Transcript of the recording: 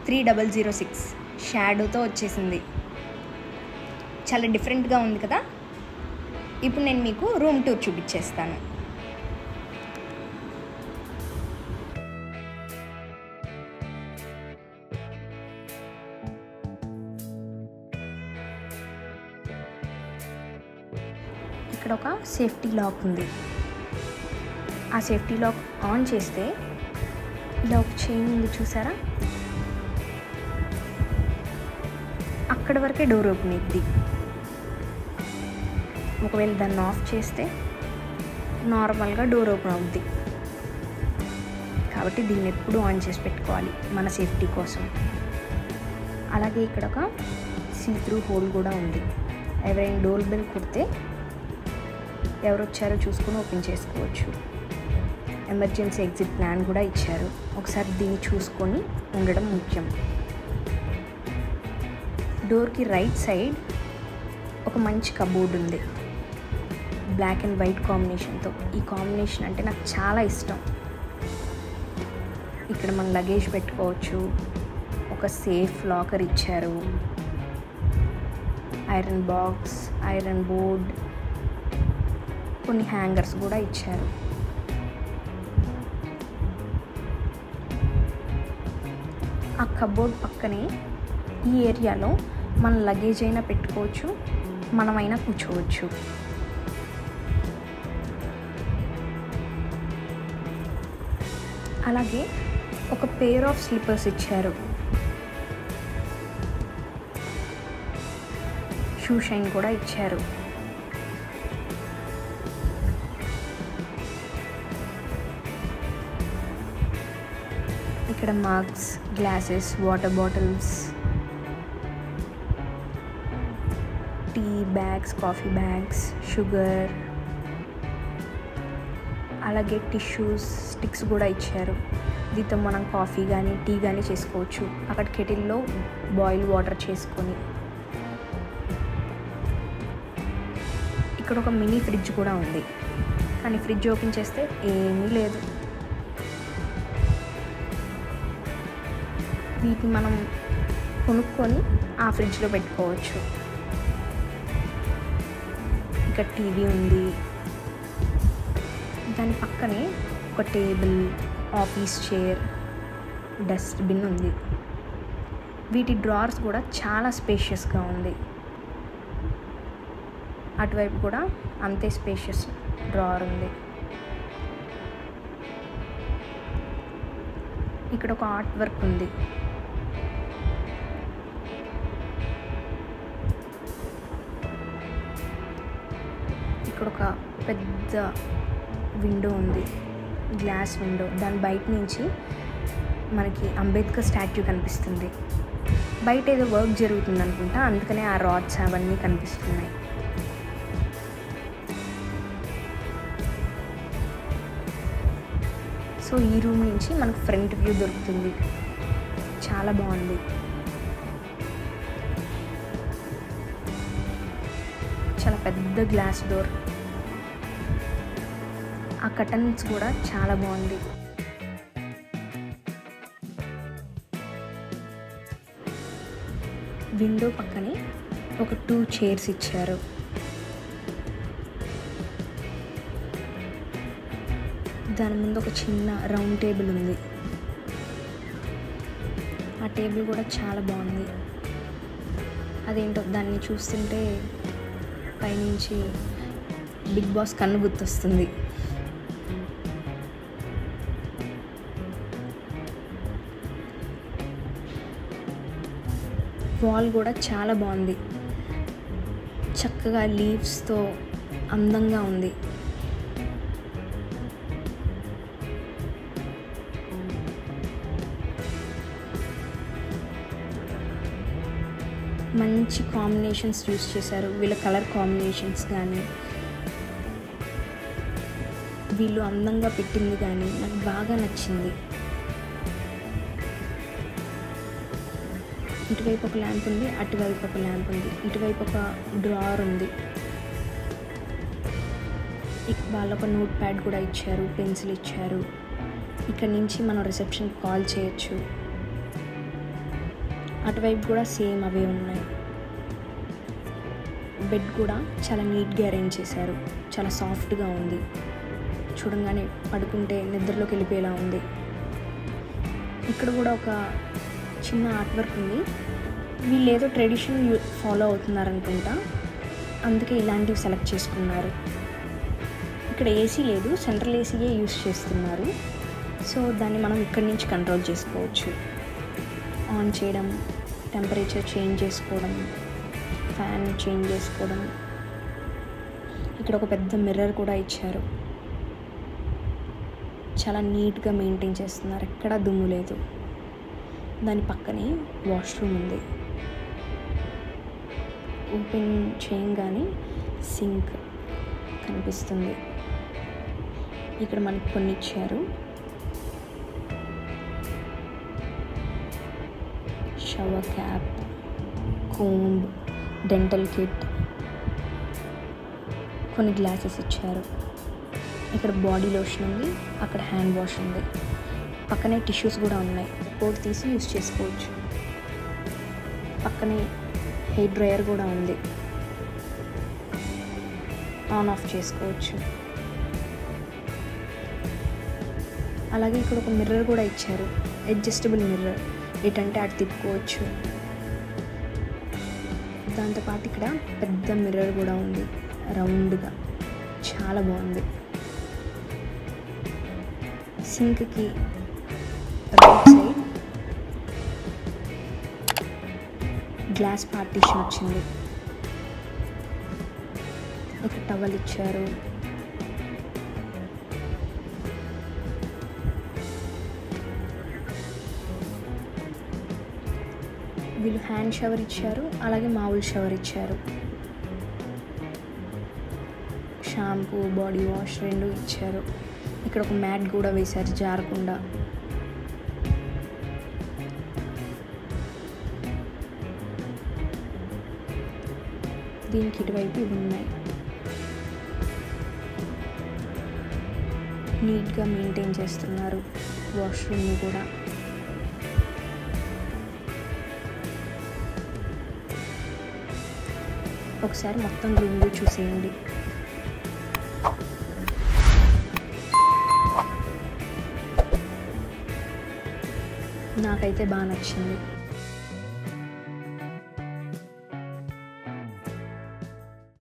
3006 షాడోతో వచ్చేసింది. చాలా డిఫరెంట్గా ఉంది కదా. ఇప్పుడు నేను మీకు రూమ్ టూర్ చూపించేస్తాను. ఇక్కడ ఒక సేఫ్టీ లాక్ ఉంది. ఆ సేఫ్టీ లాక్ ఆన్ చేస్తే ఇలా ఒక చైన్ ఉంది, చూసారా? అక్కడి వరకే డోర్ ఓపెన్ అయ్యింది. ఒకవేళ దాన్ని ఆఫ్ చేస్తే నార్మల్గా డోర్ ఓపెన్ అవుద్ది. కాబట్టి దీన్ని ఎప్పుడూ ఆన్ చేసి పెట్టుకోవాలి మన సేఫ్టీ కోసం. అలాగే ఇక్కడ ఒక సీ త్రూ హోల్ కూడా ఉంది. ఎవరైనా డోర్ బెల్ కొడితే ఎవరు వచ్చారో చూసుకొని ఓపెన్ చేసుకోవచ్చు. ఎమర్జెన్సీ ఎగ్జిట్ ప్లాన్ కూడా ఇచ్చారు. ఒకసారి దీన్ని చూసుకొని ఉండడం ముఖ్యం. డోర్కి రైట్ సైడ్ ఒక మంచి కబోర్డ్ ఉంది, బ్లాక్ అండ్ వైట్ కాంబినేషన్తో. ఈ కాంబినేషన్ అంటే నాకు చాలా ఇష్టం. ఇక్కడ మన లగేజ్ పెట్టుకోవచ్చు. ఒక సేఫ్ లాకర్ ఇచ్చారు, ఐరన్ బాక్స్, ఐరన్ బోర్డ్, కొన్ని హ్యాంగర్స్ కూడా ఇచ్చారు. ఆ కబోర్డ్ పక్కనే ఈ ఏరియాలో మన లగేజ్ అయినా పెట్టుకోవచ్చు, మనమైనా కూర్చోవచ్చు. అలాగే ఒక పేర్ ఆఫ్ స్లిప్పర్స్ ఇచ్చారు. షూ షైన్ కూడా ఇచ్చారు. ఇక్కడ mugs, glasses, water bottles, tea bags, coffee bags, sugar, అలాగే టిష్యూస్, స్టిక్స్ కూడా ఇచ్చారు. దీంతో మనం కాఫీ కానీ టీ కానీ చేసుకోవచ్చు. అక్కడ కెటిల్లో బాయిల్ వాటర్ చేసుకొని. ఇక్కడ ఒక మినీ ఫ్రిడ్జ్ కూడా ఉంది, కానీ ఫ్రిడ్జ్ ఓపెన్ చేస్తే ఏమీ లేదు. వీటిని మనం కొనుక్కొని ఆ ఫ్రిడ్జ్లో పెట్టుకోవచ్చు. ఇక్కడ టీవీ ఉంది. దాని పక్కనే ఒక టేబుల్, ఆఫీస్ చైర్, డస్ట్బిన్ ఉంది. వీటి డ్రావర్స్ కూడా చాలా స్పేషియస్గా ఉంది. అటువైపు కూడా అంతే స్పేషియస్ డ్రావర్ ఉంది. ఇక్కడ ఒక ఆర్ట్ వర్క్ ఉంది. ఇక్కడ ఒక పెద్ద విండో ఉంది, గ్లాస్ విండో. దాని బయట నుంచి మనకి అంబేద్కర్ స్టాట్యూ కనిపిస్తుంది. బయట ఏదో వర్క్ జరుగుతుంది అనుకుంటా, అందుకనే ఆ రాడ్స్ అవన్నీ కనిపిస్తున్నాయి. సో ఈ రూమ్ నుంచి మనకు ఫ్రంట్ వ్యూ దొరుకుతుంది. చాలా బాగుంది. చాలా పెద్ద గ్లాస్ డోర్. ఆ కర్టన్స్ కూడా చాలా బాగుంది. విండో పక్కనే ఒక 2 చైర్స్ ఇచ్చారు. దాని ముందు ఒక చిన్న రౌండ్ టేబుల్ ఉంది. ఆ టేబుల్ కూడా చాలా బాగుంది. అదేంటో దాన్ని చూస్తుంటే పైనుంచి బిగ్ బాస్ కన్ను గుర్తొస్తుంది. వాల్ కూడా చాలా బాగుంది. చక్కగా లీవ్స్తో అందంగా ఉంది. మంచి కాంబినేషన్స్ యూస్ చేశారు. వీళ్ళ కలర్ కాంబినేషన్స్ కానీ, వీళ్ళు అందంగా పెట్టింది కానీ నాకు బాగా నచ్చింది. ఇటువైపు ఒక ల్యాంప్ ఉంది, అటువైపు ఒక ల్యాంప్ ఉంది. ఇటువైపు ఒక డ్రావర్ ఉంది. వాళ్ళ ఒక నోట్ ప్యాడ్ కూడా ఇచ్చారు, పెన్సిల్ ఇచ్చారు. ఇక్కడ నుంచి మనం రిసెప్షన్కి కాల్ చేయొచ్చు. అటువైపు కూడా సేమ్ అవే ఉన్నాయి. బెడ్ కూడా చాలా నీట్గా అరేంజ్ చేశారు. చాలా సాఫ్ట్గా ఉంది. చూడంగానే పడుకుంటే నిద్రలోకి వెళ్ళిపోయేలా ఉంది. ఇక్కడ కూడా ఒక చిన్న ఆర్ట్ వర్క్ ఉంది. వీళ్ళు ఏదో ట్రెడిషన్ ఫాలో అవుతున్నారనుకుంటా, అందుకే ఇలాంటివి సెలెక్ట్ చేసుకున్నారు. ఇక్కడ ఏసీ లేదు, సెంట్రల్ ఏసీయే యూస్ చేస్తున్నారు. సో దాన్ని మనం ఇక్కడి నుంచి కంట్రోల్ చేసుకోవచ్చు. ఆన్ చేయడం, టెంపరేచర్ చేంజ్ చేసుకోవడం, ఫ్యాన్ చేంజ్ చేసుకోవడం. ఇక్కడ ఒక పెద్ద మిర్రర్ కూడా ఇచ్చారు. చాలా నీట్గా మెయింటైన్ చేస్తున్నారు, ఎక్కడా దుమ్ము లేదు. దాని పక్కనే వాష్రూమ్ ఉంది. ఓపెన్ చేయగానే సింక్ కనిపిస్తుంది. ఇక్కడ మనకి కొన్ని ఇచ్చారు. Shower cap, comb, dental kit, కొన్ని గ్లాసెస్ ఇచ్చారు. ఇక్కడ బాడీ లోషన్ ఉంది, అక్కడ హ్యాండ్ వాష్ ఉంది. పక్కనే టిష్యూస్ కూడా ఉన్నాయి. కోట్ తీసి యూస్ చేసుకోవచ్చు. పక్కనే హెయిర్ డ్రయర్ కూడా ఉంది, ఆన్ ఆఫ్ చేసుకోవచ్చు. అలాగే ఇక్కడ ఒక మిర్రర్ కూడా ఇచ్చారు, అడ్జస్టబుల్ మిర్రర్. ఎటంటే అటు తిప్పుకోవచ్చు. దాంతోపాటు ఇక్కడ పెద్ద మిర్రర్ కూడా ఉంది, రౌండ్గా. చాలా బాగుంది. సింక్కి రైట్ సైడ్ గ్లాస్ పార్టీషన్ వచ్చింది. ఒక టవల్ ఇచ్చారు. వీళ్ళు హ్యాండ్ షవర్ ఇచ్చారు, అలాగే మామూలు షవర్ ఇచ్చారు. షాంపూ, బాడీ వాష్ రెండు ఇచ్చారు. ఇక్కడ ఒక మ్యాట్ కూడా వేశారు జారకుండా. దీనికి ఇటువైపు ఇవి ఉన్నాయి. నీట్గా మెయింటైన్ చేస్తున్నారు వాష్రూమ్ని కూడా. ఒకసారి మొత్తం రూమ్ చూసేయండి. నాకైతే బాగా నచ్చింది.